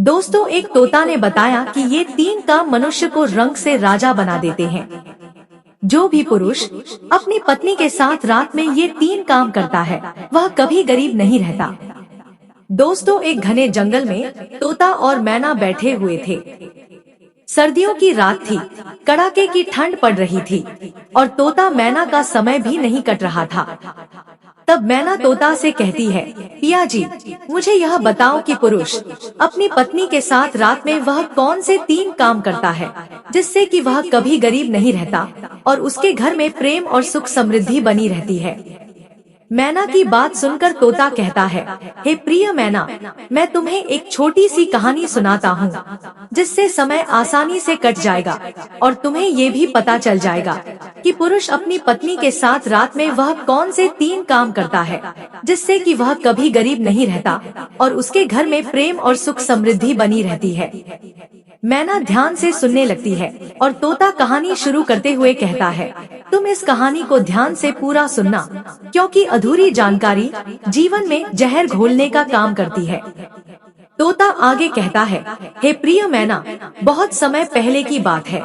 दोस्तों, एक तोता ने बताया कि ये 3 काम मनुष्य को रंग से राजा बना देते हैं। जो भी पुरुष अपनी पत्नी के साथ रात में ये 3 काम करता है वह कभी गरीब नहीं रहता। दोस्तों, एक घने जंगल में तोता और मैना बैठे हुए थे। सर्दियों की रात थी, कड़ाके की ठंड पड़ रही थी और तोता मैना का समय भी नहीं कट रहा था। तब मैना तोता से कहती है, पिया जी, मुझे यह बताओ कि पुरुष अपनी पत्नी के साथ रात में वह कौन से 3 काम करता है जिससे कि वह कभी गरीब नहीं रहता और उसके घर में प्रेम और सुख समृद्धि बनी रहती है। मैना की बात सुनकर तोता कहता है, हे प्रिय मैना, मैं तुम्हें एक छोटी सी कहानी सुनाता हूँ जिससे समय आसानी से कट जाएगा और तुम्हें ये भी पता चल जाएगा कि पुरुष अपनी पत्नी के साथ रात में वह कौन से 3 काम करता है जिससे कि वह कभी गरीब नहीं रहता और उसके घर में प्रेम और सुख समृद्धि बनी रहती है। मैना ध्यान से सुनने लगती है और तोता कहानी शुरू करते हुए कहता है, तुम इस कहानी को ध्यान से पूरा सुनना, क्योंकि अधूरी जानकारी जीवन में जहर घोलने का काम करती है। तोता आगे कहता है, हे प्रिय मैना, बहुत समय पहले की बात है।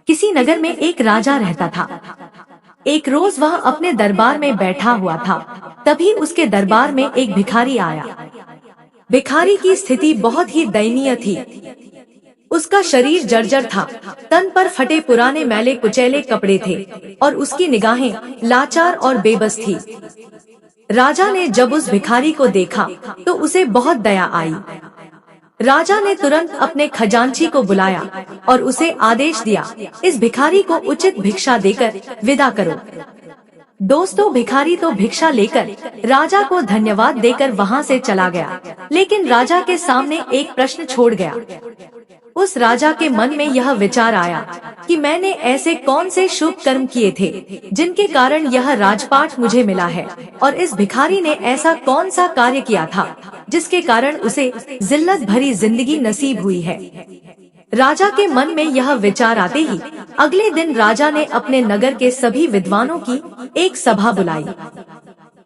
किसी नगर में एक राजा रहता था। एक रोज वह अपने दरबार में बैठा हुआ था, तभी उसके दरबार में एक भिखारी आया। भिखारी की स्थिति बहुत ही दयनीय थी। उसका शरीर जर्जर था, तन पर फटे पुराने मैले कुचैले कपड़े थे और उसकी निगाहें लाचार और बेबस थी। राजा ने जब उस भिखारी को देखा तो उसे बहुत दया आई। राजा ने तुरंत अपने खजांची को बुलाया और उसे आदेश दिया, इस भिखारी को उचित भिक्षा देकर विदा करो। दोस्तों, भिखारी तो भिक्षा लेकर राजा को धन्यवाद देकर वहाँ से चला गया, लेकिन राजा के सामने एक प्रश्न छोड़ गया। उस राजा के मन में यह विचार आया कि मैंने ऐसे कौन से शुभ कर्म किए थे जिनके कारण यह राजपाट मुझे मिला है, और इस भिखारी ने ऐसा कौन सा कार्य किया था जिसके कारण उसे जिल्लत भरी जिंदगी नसीब हुई है। राजा के मन में यह विचार आते ही अगले दिन राजा ने अपने नगर के सभी विद्वानों की एक सभा बुलाई।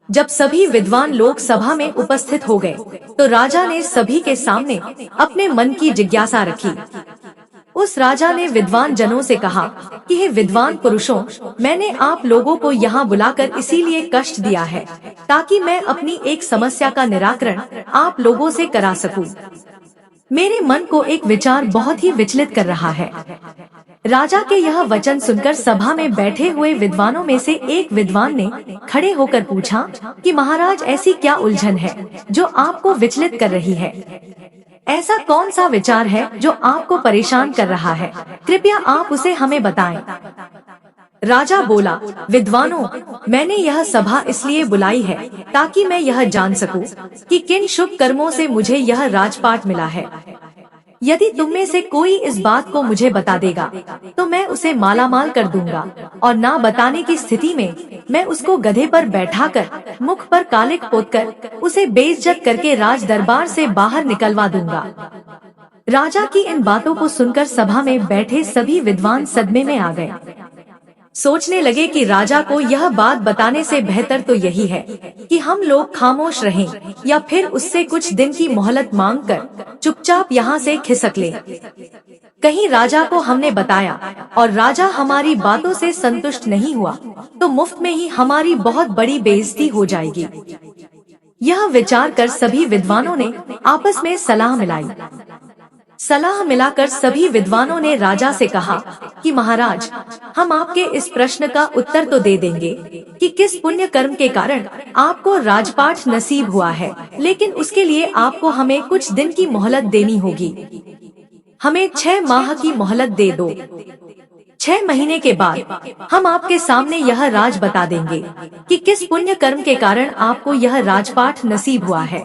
जब सभी विद्वान लोग सभा में उपस्थित हो गए तो राजा ने सभी के सामने अपने मन की जिज्ञासा रखी। उस राजा ने विद्वान जनों से कहा कि हे विद्वान पुरुषों, मैंने आप लोगों को यहाँ बुलाकर इसीलिए कष्ट दिया है ताकि मैं अपनी एक समस्या का निराकरण आप लोगों से करा सकूं। मेरे मन को एक विचार बहुत ही विचलित कर रहा है। राजा के यह वचन सुनकर सभा में बैठे हुए विद्वानों में से एक विद्वान ने खड़े होकर पूछा कि महाराज, ऐसी क्या उलझन है जो आपको विचलित कर रही है? ऐसा कौन सा विचार है जो आपको परेशान कर रहा है? कृपया आप उसे हमें बताएं। राजा बोला, विद्वानों, मैंने यह सभा इसलिए बुलाई है ताकि मैं यह जान सकूं कि किन शुभ कर्मों से मुझे यह राजपाट मिला है। यदि तुम में से कोई इस बात को मुझे बता देगा तो मैं उसे मालामाल कर दूंगा, और ना बताने की स्थिति में मैं उसको गधे पर बैठाकर मुख पर कालिक पोतकर उसे बेइज्जत करके राज दरबार से बाहर निकलवा दूंगा। राजा की इन बातों को सुनकर सभा में बैठे सभी विद्वान सदमे में आ गए। सोचने लगे कि राजा को यह बात बताने से बेहतर तो यही है कि हम लोग खामोश रहें या फिर उससे कुछ दिन की मोहलत मांगकर चुपचाप यहाँ से खिसक लें। कहीं राजा को हमने बताया और राजा हमारी बातों से संतुष्ट नहीं हुआ तो मुफ्त में ही हमारी बहुत बड़ी बेइज्जती हो जाएगी। यह विचार कर सभी विद्वानों ने आपस में सलाह मिलाई। सलाह मिलाकर सभी विद्वानों ने राजा से कहा कि महाराज, हम आपके इस प्रश्न का उत्तर तो दे देंगे कि किस पुण्य कर्म के कारण आपको राजपाट नसीब हुआ है, लेकिन उसके लिए आपको हमें कुछ दिन की मोहलत देनी होगी। हमें 6 माह की मोहलत दे दो। 6 महीने के बाद हम आपके सामने यह राज बता देंगे कि किस पुण्य कर्म के कारण आपको यह राजपाट नसीब हुआ है।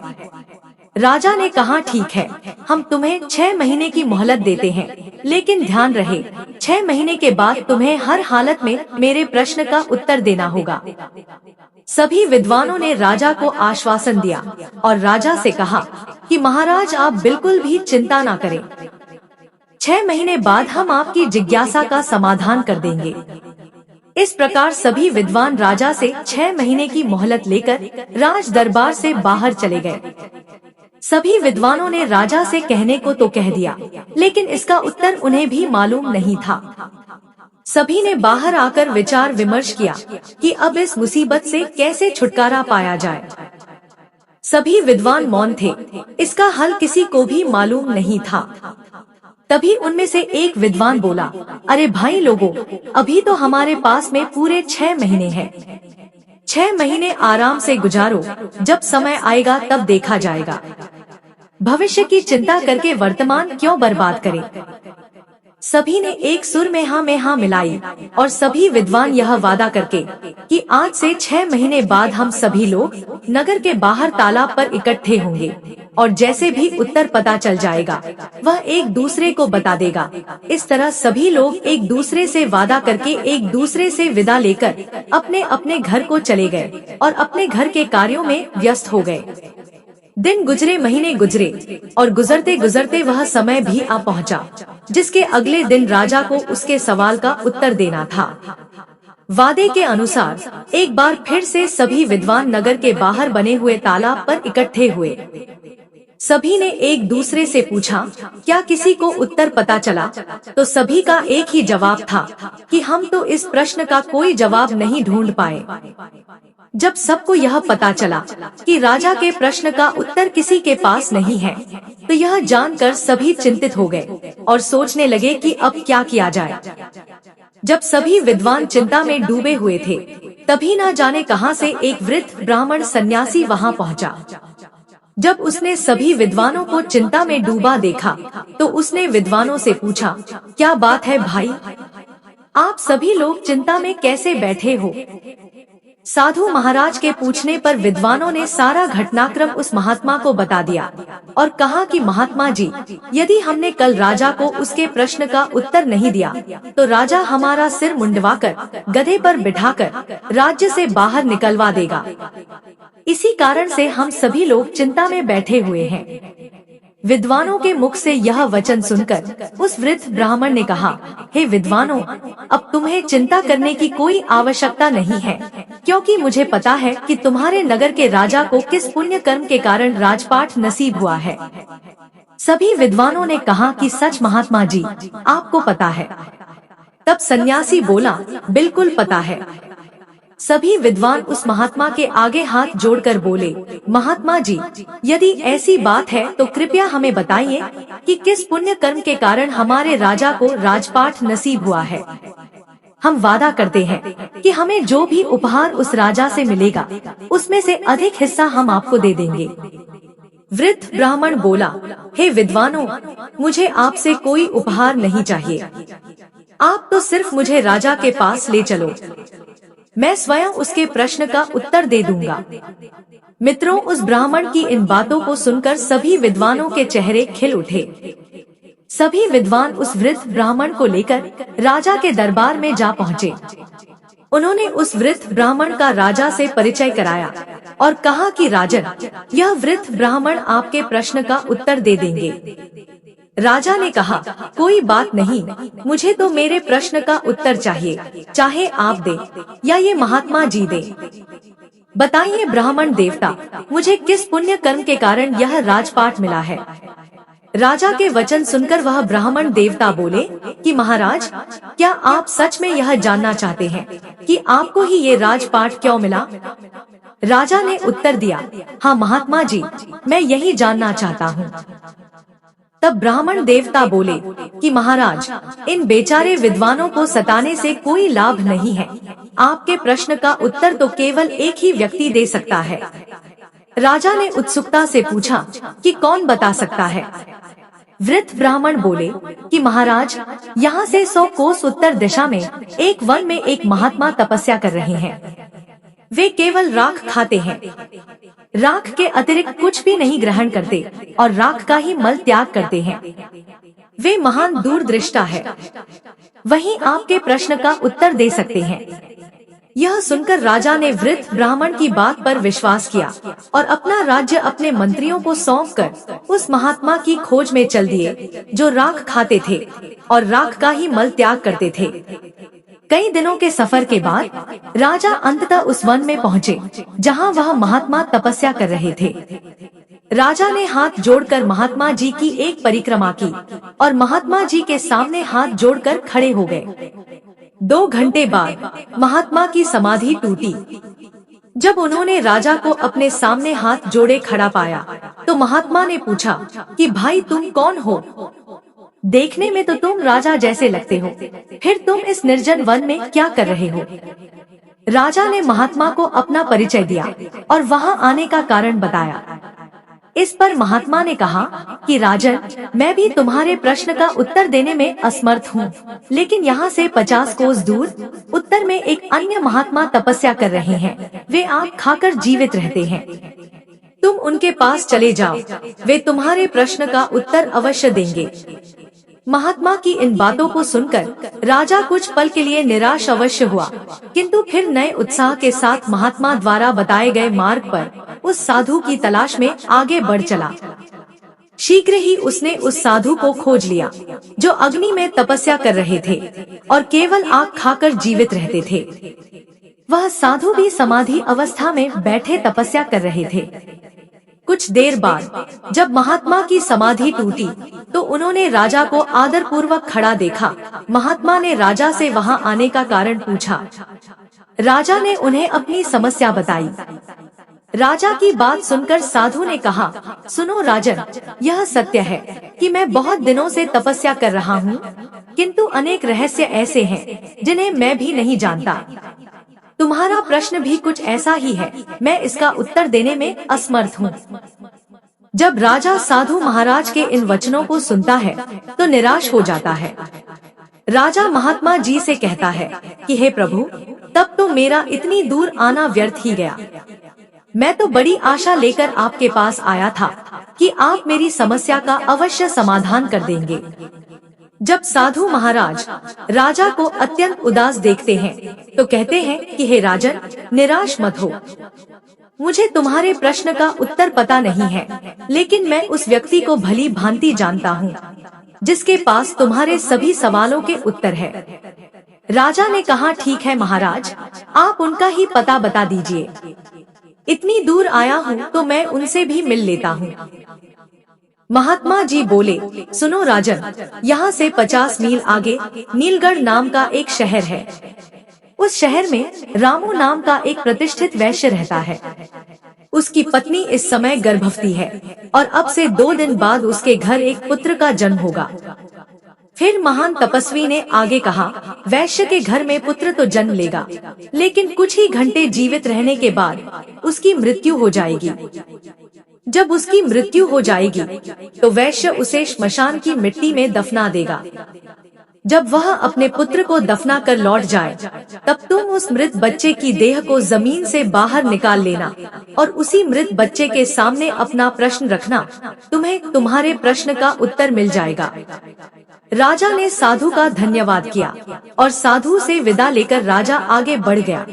राजा ने कहा, ठीक है, हम तुम्हें 6 महीने की मोहलत देते हैं, लेकिन ध्यान रहे 6 महीने के बाद तुम्हें हर हालत में मेरे प्रश्न का उत्तर देना होगा। सभी विद्वानों ने राजा को आश्वासन दिया और राजा से कहा कि महाराज, आप बिल्कुल भी चिंता ना करें, 6 महीने बाद हम आपकी जिज्ञासा का समाधान कर देंगे। इस प्रकार सभी विद्वान राजा से 6 महीने की मोहलत लेकर राज दरबार से बाहर चले गए। सभी विद्वानों ने राजा से कहने को तो कह दिया, लेकिन इसका उत्तर उन्हें भी मालूम नहीं था। सभी ने बाहर आकर विचार विमर्श किया कि अब इस मुसीबत से कैसे छुटकारा पाया जाए। सभी विद्वान मौन थे, इसका हल किसी को भी मालूम नहीं था। तभी उनमें से एक विद्वान बोला, अरे भाई लोगों, अभी तो हमारे पास में पूरे 6 महीने हैं। 6 महीने आराम से गुजारो, जब समय आएगा तब देखा जाएगा। भविष्य की चिंता करके वर्तमान क्यों बर्बाद करें। सभी ने एक सुर में हाँ मिलाई और सभी विद्वान यह वादा करके कि आज से 6 महीने बाद हम सभी लोग नगर के बाहर तालाब पर इकट्ठे होंगे और जैसे भी उत्तर पता चल जाएगा वह एक दूसरे को बता देगा। इस तरह सभी लोग एक दूसरे से वादा करके एक दूसरे से विदा लेकर अपने अपने घर को चले गए और अपने घर के कार्यों में व्यस्त हो गए। दिन गुजरे, महीने गुजरे और गुजरते गुजरते वह समय भी आ पहुंचा जिसके अगले दिन राजा को उसके सवाल का उत्तर देना था। वादे के अनुसार एक बार फिर से सभी विद्वान नगर के बाहर बने हुए तालाब पर इकट्ठे हुए। सभी ने एक दूसरे से पूछा, क्या किसी को उत्तर पता चला? तो सभी का एक ही जवाब था कि हम तो इस प्रश्न का कोई जवाब नहीं ढूंढ पाए। जब सबको यह पता चला कि राजा के प्रश्न का उत्तर किसी के पास नहीं है, तो यह जानकर सभी चिंतित हो गए और सोचने लगे कि अब क्या किया जाए। जब सभी विद्वान चिंता में डूबे हुए थे, तभी न जाने कहां से एक वृद्ध ब्राह्मण सन्यासी वहां पहुंचा। जब उसने सभी विद्वानों को चिंता में डूबा देखा, तो उसने विद्वानों से पूछा, क्या बात है भाई, आप सभी लोग चिंता में कैसे बैठे हो? साधु महाराज के पूछने पर विद्वानों ने सारा घटनाक्रम उस महात्मा को बता दिया और कहा कि महात्मा जी, यदि हमने कल राजा को उसके प्रश्न का उत्तर नहीं दिया तो राजा हमारा सिर मुंडवाकर गधे पर बिठाकर राज्य से बाहर निकलवा देगा। इसी कारण से हम सभी लोग चिंता में बैठे हुए हैं। विद्वानों के मुख से यह वचन सुनकर उस वृद्ध ब्राह्मण ने कहा, हे विद्वानों, अब तुम्हें चिंता करने की कोई आवश्यकता नहीं है, क्योंकि मुझे पता है कि तुम्हारे नगर के राजा को किस पुण्य कर्म के कारण राजपाट नसीब हुआ है। सभी विद्वानों ने कहा कि सच महात्मा जी, आपको पता है? तब सन्यासी बोला, बिल्कुल पता है। सभी विद्वान उस महात्मा के आगे हाथ जोड़कर बोले, महात्मा जी, यदि ऐसी बात है तो कृपया हमें बताइए कि किस पुण्य कर्म के कारण हमारे राजा को राजपाट नसीब हुआ है। हम वादा करते हैं कि हमें जो भी उपहार उस राजा से मिलेगा उसमें से अधिक हिस्सा हम आपको दे देंगे। वृद्ध ब्राह्मण बोला, हे विद्वानों, मुझे आपसे कोई उपहार नहीं चाहिए। आप तो सिर्फ मुझे राजा के पास ले चलो, मैं स्वयं उसके प्रश्न का उत्तर दे दूंगा। मित्रों, उस ब्राह्मण की इन बातों को सुनकर सभी विद्वानों के चेहरे खिल उठे। सभी विद्वान उस वृद्ध ब्राह्मण को लेकर राजा के दरबार में जा पहुँचे। उन्होंने उस वृद्ध ब्राह्मण का राजा से परिचय कराया और कहा कि राजन, यह वृद्ध ब्राह्मण आपके प्रश्न का उत्तर दे देंगे। राजा ने कहा, कोई बात नहीं, मुझे तो मेरे प्रश्न का उत्तर चाहिए, चाहे आप दे या ये महात्मा जी दे। बताइए ब्राह्मण देवता, मुझे किस पुण्य कर्म के कारण यह राजपाट मिला है? राजा के वचन सुनकर वह ब्राह्मण देवता बोले कि महाराज, क्या आप सच में यह जानना चाहते हैं कि आपको ही ये राजपाट क्यों मिला? राजा ने उत्तर दिया, हाँ महात्मा जी, मैं यही जानना चाहता हूँ। तब ब्राह्मण देवता बोले कि महाराज, इन बेचारे विद्वानों को सताने से कोई लाभ नहीं है। आपके प्रश्न का उत्तर तो केवल एक ही व्यक्ति दे सकता है। राजा ने उत्सुकता से पूछा कि कौन बता सकता है? वृद्ध ब्राह्मण बोले कि महाराज, यहाँ से 100 कोस उत्तर दिशा में एक वन में एक महात्मा तपस्या कर रहे हैं। वे केवल राख खाते हैं, राख के अतिरिक्त कुछ भी नहीं ग्रहण करते और राख का ही मल त्याग करते हैं। वे महान दूरदृष्टा है, वही आपके प्रश्न का उत्तर दे सकते हैं। यह सुनकर राजा ने वृद्ध ब्राह्मण की बात पर विश्वास किया और अपना राज्य अपने मंत्रियों को सौंपकर उस महात्मा की खोज में चल दिए जो राख खाते थे और राख का ही मल त्याग करते थे। कई दिनों के सफर के बाद राजा अंततः उस वन में पहुँचे जहाँ वह महात्मा तपस्या कर रहे थे। राजा ने हाथ जोड़कर महात्मा जी की एक परिक्रमा की और महात्मा जी के सामने हाथ जोड़कर खड़े हो गए। 2 घंटे बाद महात्मा की समाधि टूटी। जब उन्होंने राजा को अपने सामने हाथ जोड़े खड़ा पाया तो महात्मा ने पूछा कि भाई तुम कौन हो? देखने में तो तुम राजा जैसे लगते हो, फिर तुम इस निर्जन वन में क्या कर रहे हो? राजा ने महात्मा को अपना परिचय दिया और वहां आने का कारण बताया। इस पर महात्मा ने कहा कि राजन, मैं भी तुम्हारे प्रश्न का उत्तर देने में असमर्थ हूँ, लेकिन यहाँ से 50 कोस दूर उत्तर में एक अन्य महात्मा तपस्या कर रहे हैं। वे आग खाकर जीवित रहते हैं। तुम उनके पास चले जाओ, वे तुम्हारे प्रश्न का उत्तर अवश्य देंगे। महात्मा की इन बातों को सुनकर राजा कुछ पल के लिए निराश अवश्य हुआ, किंतु फिर नए उत्साह के साथ महात्मा द्वारा बताए गए मार्ग पर उस साधु की तलाश में आगे बढ़ चला। शीघ्र ही उसने उस साधु को खोज लिया जो अग्नि में तपस्या कर रहे थे और केवल आग खाकर जीवित रहते थे। वह साधु भी समाधि अवस्था में बैठे तपस्या कर रहे थे। कुछ देर बाद जब महात्मा की समाधि टूटी तो उन्होंने राजा को आदर पूर्वक खड़ा देखा। महात्मा ने राजा से वहां आने का कारण पूछा। राजा ने उन्हें अपनी समस्या बताई। राजा की बात सुनकर साधु ने कहा, सुनो राजन, यह सत्य है कि मैं बहुत दिनों से तपस्या कर रहा हूँ, किंतु अनेक रहस्य ऐसे हैं जिन्हें मैं भी नहीं जानता। तुम्हारा प्रश्न भी कुछ ऐसा ही है, मैं इसका उत्तर देने में असमर्थ हूँ। जब राजा साधु महाराज के इन वचनों को सुनता है तो निराश हो जाता है। राजा महात्मा जी से कहता है कि हे प्रभु, तब तो मेरा इतनी दूर आना व्यर्थ ही गया। मैं तो बड़ी आशा लेकर आपके पास आया था कि आप मेरी समस्या का अवश्य समाधान कर देंगे। जब साधु महाराज राजा को अत्यंत उदास देखते हैं तो कहते हैं कि हे राजन, निराश मत हो। मुझे तुम्हारे प्रश्न का उत्तर पता नहीं है, लेकिन मैं उस व्यक्ति को भली भांति जानता हूँ जिसके पास तुम्हारे सभी सवालों के उत्तर है। राजा ने कहा, ठीक है महाराज, आप उनका ही पता बता दीजिए। इतनी दूर आया हूँ तो मैं उनसे भी मिल लेता हूँ। महात्मा जी बोले, सुनो राजन, यहाँ से 50 मील आगे नीलगढ़ नाम का एक शहर है। उस शहर में रामू नाम का एक प्रतिष्ठित वैश्य रहता है। उसकी पत्नी इस समय गर्भवती है और अब से 2 दिन बाद उसके घर एक पुत्र का जन्म होगा। फिर महान तपस्वी ने आगे कहा, वैश्य के घर में पुत्र तो जन्म लेगा, लेकिन कुछ ही घंटे जीवित रहने के बाद उसकी मृत्यु हो जाएगी। जब उसकी मृत्यु हो जाएगी तो वैश्य उसे श्मशान की मिट्टी में दफना देगा। जब वह अपने पुत्र को दफना कर लौट जाए, तब तुम उस मृत बच्चे की देह को जमीन से बाहर निकाल लेना और उसी मृत बच्चे के सामने अपना प्रश्न रखना। तुम्हें तुम्हारे प्रश्न का उत्तर मिल जाएगा। राजा ने साधु का धन्यवाद किया और साधु से विदा लेकर राजा आगे बढ़ गया।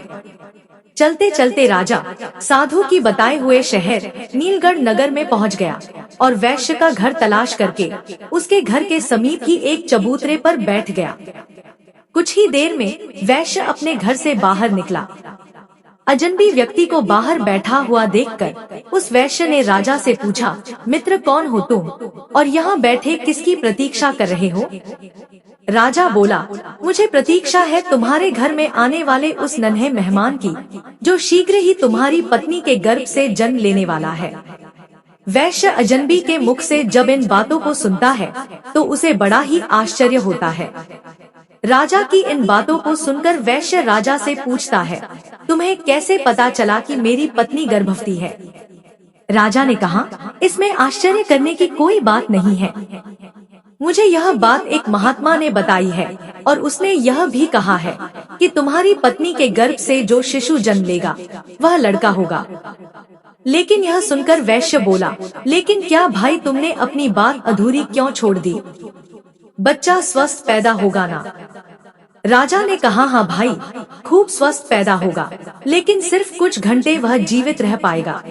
चलते चलते राजा साधु की बताए हुए शहर नीलगढ़ नगर में पहुंच गया और वैश्य का घर तलाश करके उसके घर के समीप ही एक चबूतरे पर बैठ गया। कुछ ही देर में वैश्य अपने घर से बाहर निकला। अजनबी व्यक्ति को बाहर बैठा हुआ देखकर उस वैश्य ने राजा से पूछा, मित्र कौन हो तुम और यहाँ बैठे किसकी प्रतीक्षा कर रहे हो? राजा बोला, मुझे प्रतीक्षा है तुम्हारे घर में आने वाले उस नन्हे मेहमान की, जो शीघ्र ही तुम्हारी पत्नी के गर्भ से जन्म लेने वाला है। वैश्य अजनबी के मुख से जब इन बातों को सुनता है तो उसे बड़ा ही आश्चर्य होता है। राजा की इन बातों को सुनकर वैश्य राजा से पूछता है, तुम्हें कैसे पता चला कि मेरी पत्नी गर्भवती है? राजा ने कहा, इसमें आश्चर्य करने की कोई बात नहीं है। मुझे यह बात एक महात्मा ने बताई है और उसने यह भी कहा है कि तुम्हारी पत्नी के गर्भ से जो शिशु जन्म लेगा वह लड़का होगा। लेकिन यह सुनकर वैश्य बोला, लेकिन क्या भाई तुमने अपनी बात अधूरी क्यों छोड़ दी? बच्चा स्वस्थ पैदा होगा ना? राजा ने कहा, हाँ भाई, खूब स्वस्थ पैदा होगा, लेकिन सिर्फ कुछ घंटे वह जीवित रह पाएगा,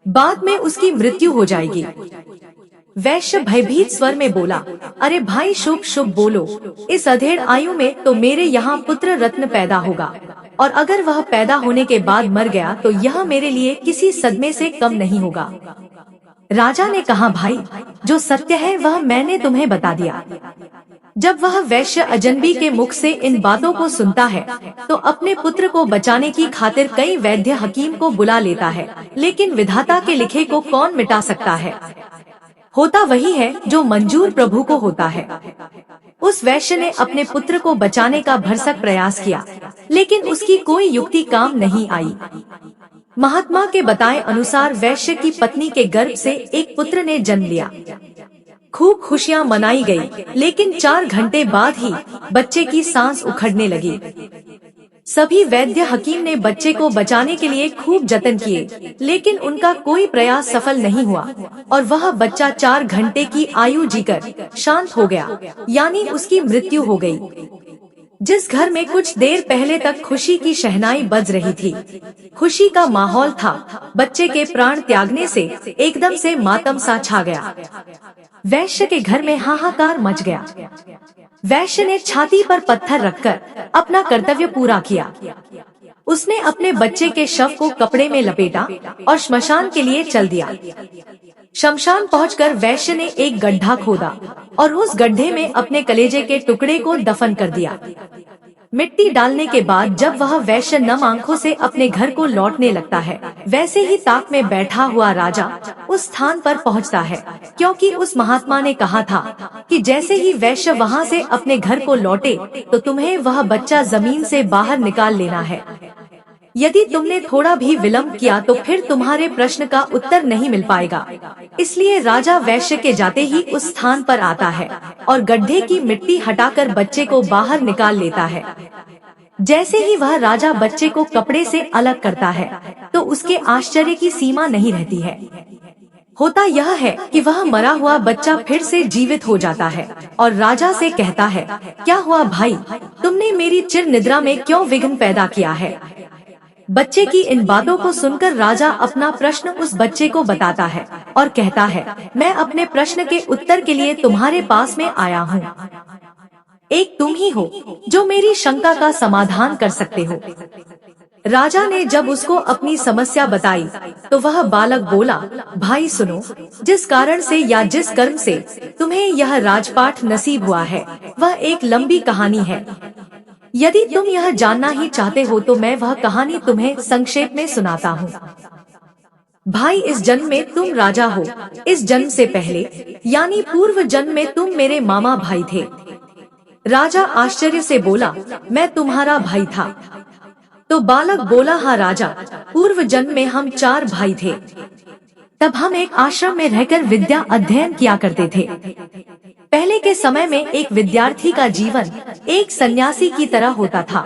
बाद में उसकी मृत्यु हो जाएगी। वैश्य भयभीत स्वर में बोला, अरे भाई शुभ शुभ बोलो, इस अधेड़ आयु में तो मेरे यहाँ पुत्र रत्न पैदा होगा, और अगर वह पैदा होने के बाद मर गया तो यह मेरे लिए किसी सदमे से कम नहीं होगा। राजा ने कहा, भाई, जो सत्य है वह मैंने तुम्हें बता दिया। जब वह वैश्य अजनबी के मुख से इन बातों को सुनता है तो अपने पुत्र को बचाने की खातिर कई वैद्य हकीम को बुला लेता है, लेकिन विधाता के लिखे को कौन मिटा सकता है। होता वही है जो मंजूर प्रभु को होता है। उस वैश्य ने अपने पुत्र को बचाने का भरसक प्रयास किया, लेकिन उसकी कोई युक्ति काम नहीं आई। महात्मा के बताए अनुसार वैश्य की पत्नी के गर्भ से एक पुत्र ने जन्म लिया। खूब खुशियां मनाई गई, लेकिन 4 घंटे बाद ही बच्चे की सांस उखड़ने लगी। सभी वैद्य हकीम ने बच्चे को बचाने के लिए खूब जतन किए, लेकिन उनका कोई प्रयास सफल नहीं हुआ और वह बच्चा 4 घंटे की आयु जीकर शांत हो गया, यानी उसकी मृत्यु हो गई। जिस घर में कुछ देर पहले तक खुशी की शहनाई बज रही थी, खुशी का माहौल था, बच्चे के प्राण त्यागने से एकदम से मातम सा छा गया। वैश्य के घर में हाहाकार मच गया। वैश्य ने छाती पर पत्थर रखकर अपना कर्तव्य पूरा किया। उसने अपने बच्चे के शव को कपड़े में लपेटा और श्मशान के लिए चल दिया। शमशान पहुंचकर वैश्य ने एक गड्ढा खोदा और उस गड्ढे में अपने कलेजे के टुकड़े को दफन कर दिया। मिट्टी डालने के बाद जब वह वैश्य नम आंखों से अपने घर को लौटने लगता है, वैसे ही ताक में बैठा हुआ राजा उस स्थान पर पहुंचता है, क्योंकि उस महात्मा ने कहा था कि जैसे ही वैश्य वहां से अपने घर को लौटे तो तुम्हें वह बच्चा जमीन से बाहर निकाल लेना है। यदि तुमने थोड़ा भी विलंब किया तो फिर तुम्हारे प्रश्न का उत्तर नहीं मिल पाएगा। इसलिए राजा वैश्य के जाते ही उस स्थान पर आता है और गड्ढे की मिट्टी हटाकर बच्चे को बाहर निकाल लेता है। जैसे ही वह राजा बच्चे को कपड़े से अलग करता है तो उसके आश्चर्य की सीमा नहीं रहती है। होता यह है कि वह मरा हुआ बच्चा फिर से जीवित हो जाता है और राजा से कहता है, क्या हुआ भाई, तुमने मेरी चिर निद्रा में क्यों विघ्न पैदा किया है। बच्चे की इन बातों को सुनकर राजा अपना प्रश्न उस बच्चे को बताता है और कहता है, मैं अपने प्रश्न के उत्तर के लिए तुम्हारे पास में आया हूँ। एक तुम ही हो जो मेरी शंका का समाधान कर सकते हो। राजा ने जब उसको अपनी समस्या बताई तो वह बालक बोला, भाई सुनो, जिस कारण से या जिस कर्म से तुम्हें यह राजपाट नसीब हुआ है वह एक लंबी कहानी है। यदि तुम यह जानना ही चाहते हो तो मैं वह कहानी तुम्हें संक्षेप में सुनाता हूँ। भाई, इस जन्म में तुम राजा हो। इस जन्म से पहले यानी पूर्व जन्म में तुम मेरे मामा भाई थे। राजा आश्चर्य से बोला, मैं तुम्हारा भाई था। तो बालक बोला, हाँ राजा, पूर्व जन्म में हम 4 भाई थे। तब हम एक आश्रम में रहकर विद्या अध्ययन किया करते थे। पहले के समय में एक विद्यार्थी का जीवन एक सन्यासी की तरह होता था।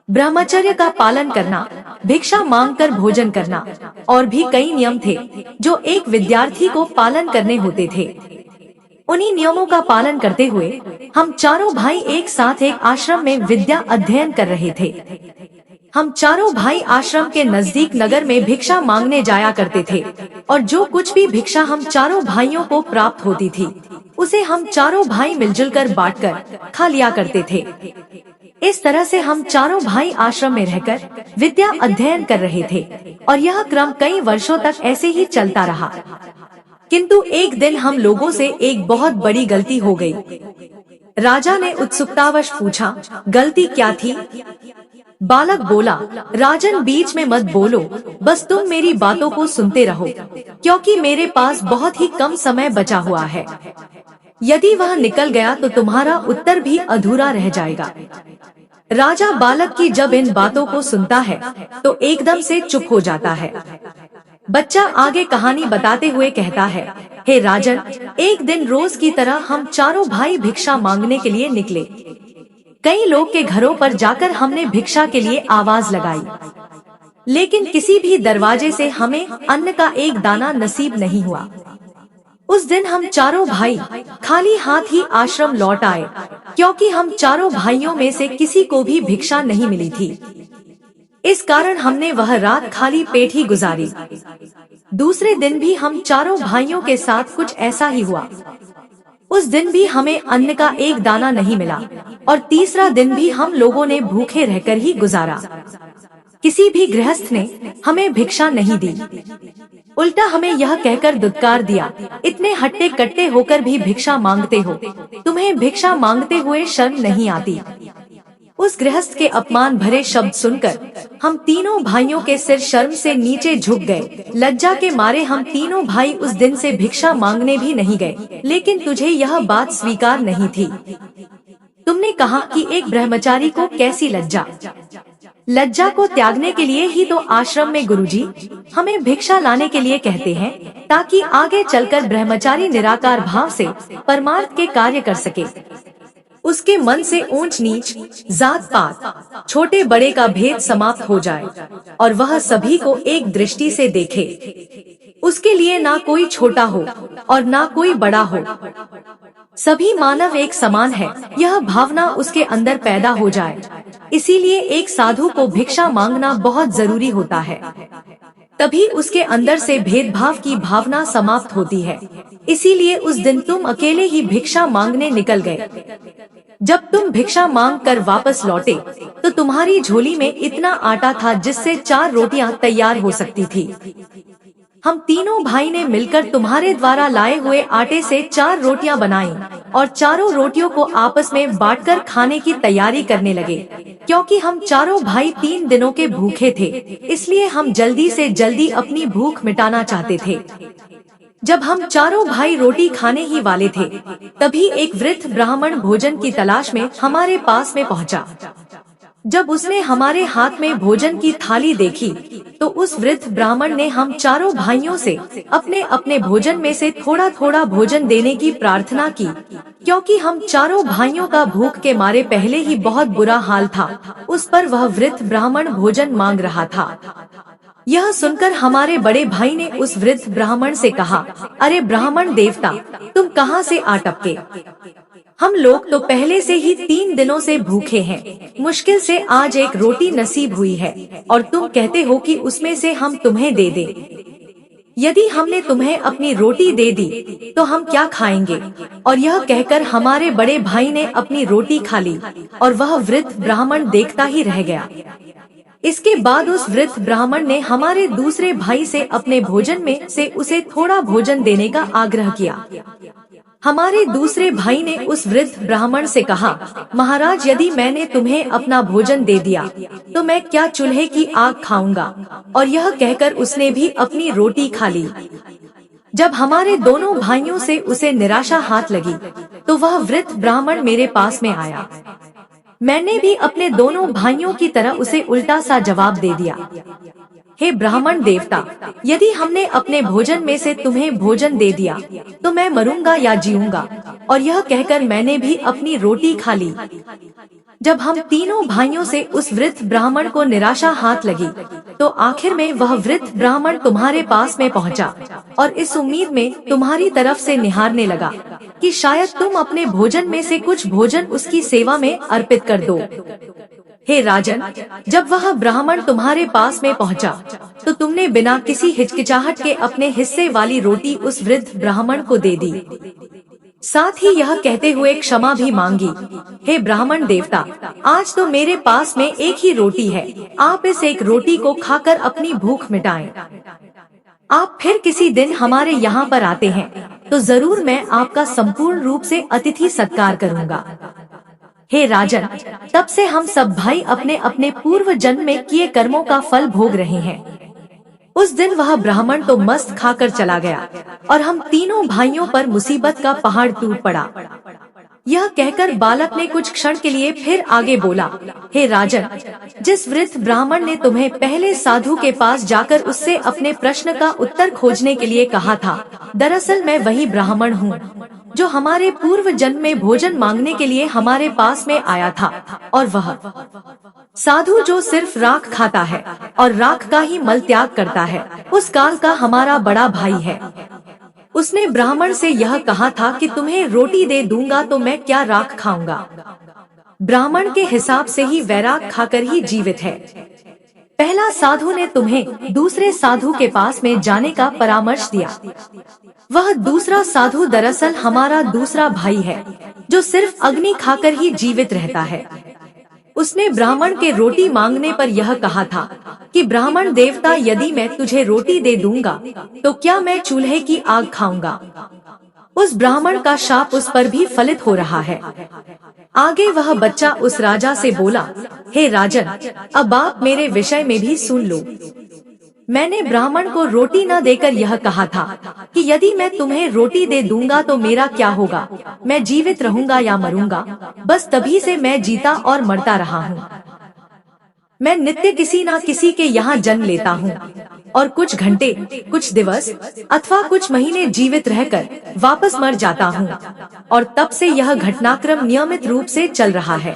ब्रह्मचर्य का पालन करना, भिक्षा मांगकर भोजन करना और भी कई नियम थे जो एक विद्यार्थी को पालन करने होते थे। उन्हीं नियमों का पालन करते हुए हम 4 भाई एक साथ एक आश्रम में विद्या अध्ययन कर रहे थे। हम 4 भाई आश्रम के नजदीक नगर में भिक्षा मांगने जाया करते थे और जो कुछ भी भिक्षा हम 4 भाइयों को प्राप्त होती थी उसे हम 4 भाई मिलजुल कर बांटकर खा लिया करते थे। इस तरह से हम 4 भाई आश्रम में रहकर विद्या अध्ययन कर रहे थे और यह क्रम कई वर्षों तक ऐसे ही चलता रहा। किंतु एक दिन हम लोगों से एक बहुत बड़ी गलती हो गई। राजा ने उत्सुकतावश पूछा, गलती क्या थी। बालक बोला, राजन बीच में मत बोलो, बस तुम मेरी बातों को सुनते रहो, क्योंकि मेरे पास बहुत ही कम समय बचा हुआ है। यदि वह निकल गया तो तुम्हारा उत्तर भी अधूरा रह जाएगा। राजा बालक की जब इन बातों को सुनता है तो एकदम से चुप हो जाता है। बच्चा आगे कहानी बताते हुए कहता है, हे राजन, एक दिन रोज की तरह हम 4 भाई भिक्षा मांगने के लिए निकले। कई लोग के घरों पर जाकर हमने भिक्षा के लिए आवाज लगाई, लेकिन किसी भी दरवाजे से हमें अन्न का एक दाना नसीब नहीं हुआ। उस दिन हम 4 भाई खाली हाथ ही आश्रम लौट आए, क्योंकि हम 4 भाइयों में से किसी को भी भिक्षा नहीं मिली थी। इस कारण हमने वह रात खाली पेट ही गुजारी। दूसरे दिन भी हम 4 भाइयों के साथ कुछ ऐसा ही हुआ। उस दिन भी हमें अन्न का एक दाना नहीं मिला और तीसरा दिन भी हम लोगों ने भूखे रहकर ही गुजारा। किसी भी गृहस्थ ने हमें भिक्षा नहीं दी, उल्टा हमें यह कहकर दुत्कार दिया, इतने हट्टे कट्टे होकर भी भिक्षा मांगते हो, तुम्हें भिक्षा मांगते हुए शर्म नहीं आती। उस गृहस्थ के अपमान भरे शब्द सुनकर हम तीनों भाइयों के सिर शर्म से नीचे झुक गए। लज्जा के मारे हम तीनों भाई उस दिन से भिक्षा मांगने भी नहीं गए। लेकिन तुझे यह बात स्वीकार नहीं थी। तुमने कहा कि एक ब्रह्मचारी को कैसी लज्जा। लज्जा को त्यागने के लिए ही तो आश्रम में गुरुजी हमें भिक्षा लाने के लिए कहते हैं, ताकि आगे चलकर ब्रह्मचारी निराकार भाव से परमार्थ के कार्य कर सके। उसके मन से ऊंच नीच, जात पात, छोटे बड़े का भेद समाप्त हो जाए और वह सभी को एक दृष्टि से देखे। उसके लिए ना कोई छोटा हो और ना कोई बड़ा हो, सभी मानव एक समान है, यह भावना उसके अंदर पैदा हो जाए। इसीलिए एक साधु को भिक्षा मांगना बहुत जरूरी होता है, तभी उसके अंदर से भेदभाव की भावना समाप्त होती है। इसीलिए उस दिन तुम अकेले ही भिक्षा मांगने निकल गए। जब तुम भिक्षा मांग कर वापस लौटे तो तुम्हारी झोली में इतना आटा था जिससे 4 रोटियां तैयार हो सकती थी। हम तीनों भाई ने मिलकर तुम्हारे द्वारा लाए हुए आटे से 4 रोटियां बनाई और चारों रोटियों को आपस में बांटकर खाने की तैयारी करने लगे। क्योंकि हम चारों भाई 3 दिनों के भूखे थे, इसलिए हम जल्दी से जल्दी अपनी भूख मिटाना चाहते थे। जब हम चारों भाई रोटी खाने ही वाले थे, तभी एक वृद्ध ब्राह्मण भोजन की तलाश में हमारे पास में पहुंचा। जब उसने हमारे हाथ में भोजन की थाली देखी, तो उस वृद्ध ब्राह्मण ने हम चारों भाइयों से अपने अपने भोजन में से थोड़ा थोड़ा भोजन देने की प्रार्थना की, क्योंकि हम चारों भाइयों का भूख के मारे पहले ही बहुत बुरा हाल था। उस पर वह वृद्ध ब्राह्मण भोजन मांग रहा था। यह सुनकर हमारे बड़े भाई ने उस वृद्ध ब्राह्मण से कहा, अरे ब्राह्मण देवता, तुम कहाँ से आ टपके? हम लोग तो पहले से ही 3 दिनों से भूखे हैं। मुश्किल से आज एक रोटी नसीब हुई है और तुम कहते हो कि उसमें से हम तुम्हें दे दें। यदि हमने तुम्हें अपनी रोटी दे दी तो हम क्या खाएंगे? और यह कहकर हमारे बड़े भाई ने अपनी रोटी खा ली और वह वृद्ध ब्राह्मण देखता ही रह गया। इसके बाद उस वृद्ध ब्राह्मण ने हमारे दूसरे भाई से अपने भोजन में से उसे थोड़ा भोजन देने का आग्रह किया। हमारे दूसरे भाई ने उस वृद्ध ब्राह्मण से कहा, महाराज, यदि मैंने तुम्हें अपना भोजन दे दिया तो मैं क्या चूल्हे की आग खाऊंगा? और यह कहकर उसने भी अपनी रोटी खा ली। जब हमारे दोनों भाइयों से उसे निराशा हाथ लगी तो वह वृद्ध ब्राह्मण मेरे पास में आया। मैंने भी अपने दोनों भाइयों की तरह उसे उल्टा सा जवाब दे दिया, हे ब्राह्मण देवता, यदि हमने अपने भोजन में से तुम्हें भोजन दे दिया तो मैं मरूंगा या जीऊंगा? और यह कहकर मैंने भी अपनी रोटी खा ली। जब हम तीनों भाइयों से उस वृद्ध ब्राह्मण को निराशा हाथ लगी तो आखिर में वह वृद्ध ब्राह्मण तुम्हारे पास में पहुंचा और इस उम्मीद में तुम्हारी तरफ से निहारने लगा कि शायद तुम अपने भोजन में से कुछ भोजन उसकी सेवा में अर्पित कर दो। हे राजन, जब वह ब्राह्मण तुम्हारे पास में पहुंचा तो तुमने बिना किसी हिचकिचाहट के अपने हिस्से वाली रोटी उस वृद्ध ब्राह्मण को दे दी। साथ ही यह कहते हुए क्षमा भी मांगी, हे ब्राह्मण देवता, आज तो मेरे पास में एक ही रोटी है, आप इस एक रोटी को खाकर अपनी भूख मिटाएं। आप फिर किसी दिन हमारे यहाँ पर आते हैं तो जरूर मैं आपका संपूर्ण रूप से अतिथि सत्कार करूँगा। हे राजन, तब से हम सब भाई अपने अपने पूर्व जन्म में किए कर्मों का फल भोग रहे हैं। उस दिन वह ब्राह्मण तो मस्त खाकर चला गया और हम तीनों भाइयों पर मुसीबत का पहाड़ टूट पड़ा। यह कहकर बालक ने कुछ क्षण के लिए फिर आगे बोला, हे राजन, जिस वृद्ध ब्राह्मण ने तुम्हें पहले साधु के पास जाकर उससे अपने प्रश्न का उत्तर खोजने के लिए कहा था, दरअसल मैं वही ब्राह्मण हूँ जो हमारे पूर्व जन्म में भोजन मांगने के लिए हमारे पास में आया था। और वह साधु जो सिर्फ राख खाता है और राख का ही मल त्याग करता है, उस काल का हमारा बड़ा भाई है। उसने ब्राह्मण से यह कहा था कि तुम्हें रोटी दे दूंगा तो मैं क्या राख खाऊंगा। ब्राह्मण के हिसाब से ही वैराग खाकर ही जीवित है। पहला साधु ने तुम्हें दूसरे साधु के पास में जाने का परामर्श दिया। वह दूसरा साधु दरअसल हमारा दूसरा भाई है जो सिर्फ अग्नि खाकर ही जीवित रहता है। उसने ब्राह्मण के रोटी मांगने पर यह कहा था कि ब्राह्मण देवता, यदि मैं तुझे रोटी दे दूंगा तो क्या मैं चूल्हे की आग खाऊंगा। उस ब्राह्मण का शाप उस पर भी फलित हो रहा है। आगे वह बच्चा उस राजा से बोला, हे राजन, अब आप मेरे विषय में भी सुन लो। मैंने ब्राह्मण को रोटी न देकर यह कहा था कि यदि मैं तुम्हें रोटी दे दूंगा तो मेरा क्या होगा, मैं जीवित रहूंगा या मरूंगा। बस तभी से मैं जीता और मरता रहा हूँ। मैं नित्य किसी न किसी के यहाँ जन्म लेता हूँ और कुछ घंटे, कुछ दिवस अथवा कुछ महीने जीवित रहकर वापस मर जाता हूँ, और तब से यह घटनाक्रम नियमित रूप से चल रहा है।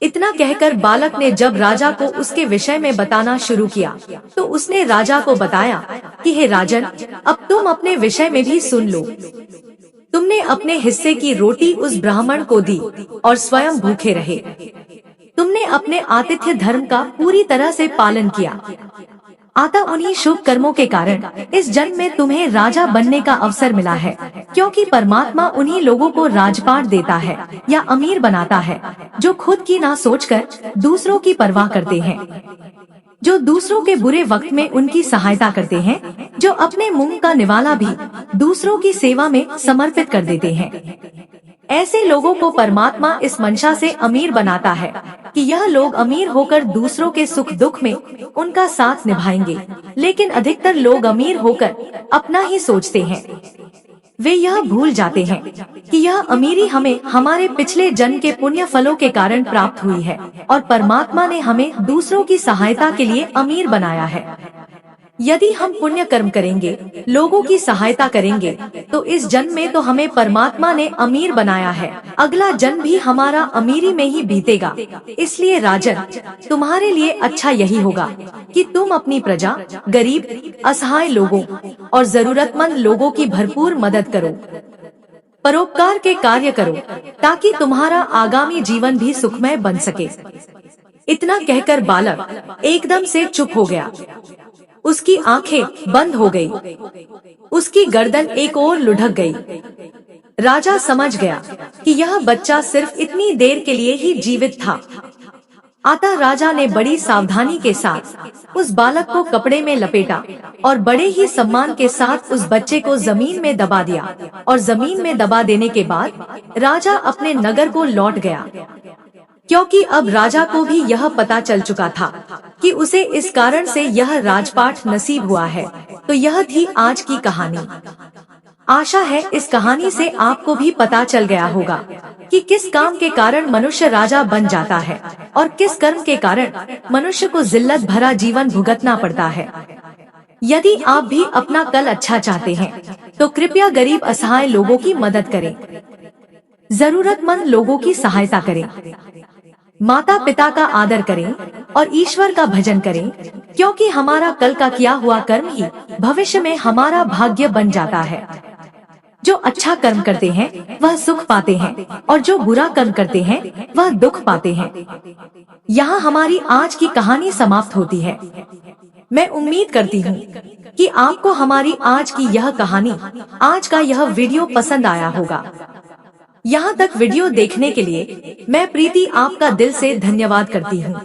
इतना कहकर बालक ने जब राजा को उसके विषय में बताना शुरू किया तो उसने राजा को बताया कि हे राजन, अब तुम अपने विषय में भी सुन लो। तुमने अपने हिस्से की रोटी उस ब्राह्मण को दी और स्वयं भूखे रहे। तुमने अपने आतिथ्य धर्म का पूरी तरह से पालन किया। अतः उन्हीं शुभ कर्मों के कारण इस जन्म में तुम्हें राजा बनने का अवसर मिला है, क्योंकि परमात्मा उन्हीं लोगों को राजपाट देता है या अमीर बनाता है जो खुद की ना सोचकर दूसरों की परवाह करते हैं, जो दूसरों के बुरे वक्त में उनकी सहायता करते हैं, जो अपने मुंह का निवाला भी दूसरों की सेवा में समर्पित कर देते हैं। ऐसे लोगों को परमात्मा इस मंशा से अमीर बनाता है कि यह लोग अमीर होकर दूसरों के सुख दुख में उनका साथ निभाएंगे। लेकिन अधिकतर लोग अमीर होकर अपना ही सोचते हैं। वे यह भूल जाते हैं कि यह अमीरी हमें हमारे पिछले जन्म के पुण्य फलों के कारण प्राप्त हुई है और परमात्मा ने हमें दूसरों की सहायता के लिए अमीर बनाया है। यदि हम पुण्य कर्म करेंगे, लोगों की सहायता करेंगे, तो इस जन्म में तो हमें परमात्मा ने अमीर बनाया है, अगला जन्म भी हमारा अमीरी में ही बीतेगा। इसलिए राजन, तुम्हारे लिए अच्छा यही होगा कि तुम अपनी प्रजा, गरीब, असहाय लोगों और जरूरतमंद लोगों की भरपूर मदद करो, परोपकार के कार्य करो, ताकि तुम्हारा आगामी जीवन भी सुखमय बन सके। इतना कहकर बालक एकदम से चुप हो गया। उसकी आंखें बंद हो गई, उसकी गर्दन एक ओर लुढ़क गई। राजा समझ गया कि यह बच्चा सिर्फ इतनी देर के लिए ही जीवित था। अतः राजा ने बड़ी सावधानी के साथ उस बालक को कपड़े में लपेटा और बड़े ही सम्मान के साथ उस बच्चे को जमीन में दबा दिया। और जमीन में दबा देने के बाद राजा अपने नगर को लौट गया, क्योंकि अब राजा को भी यह पता चल चुका था कि उसे इस कारण से यह राजपाट नसीब हुआ है। तो यह थी आज की कहानी। आशा है इस कहानी से आपको भी पता चल गया होगा कि किस काम के कारण मनुष्य राजा बन जाता है और किस कर्म के कारण मनुष्य को जिल्लत भरा जीवन भुगतना पड़ता है। यदि आप भी अपना कल अच्छा चाहते हैं तो कृपया गरीब असहाय लोगों की मदद करें, जरूरतमंद लोगों की सहायता करें, माता पिता का आदर करें और ईश्वर का भजन करें, क्योंकि हमारा कल का किया हुआ कर्म ही भविष्य में हमारा भाग्य बन जाता है। जो अच्छा कर्म करते हैं वह सुख पाते हैं और जो बुरा कर्म करते हैं वह दुख पाते हैं। यहाँ हमारी आज की कहानी समाप्त होती है। मैं उम्मीद करती हूँ कि आपको हमारी आज की यह कहानी, आज का यह वीडियो पसंद आया होगा। यहाँ तक वीडियो देखने के लिए मैं प्रीति आपका दिल से धन्यवाद करती हूँ।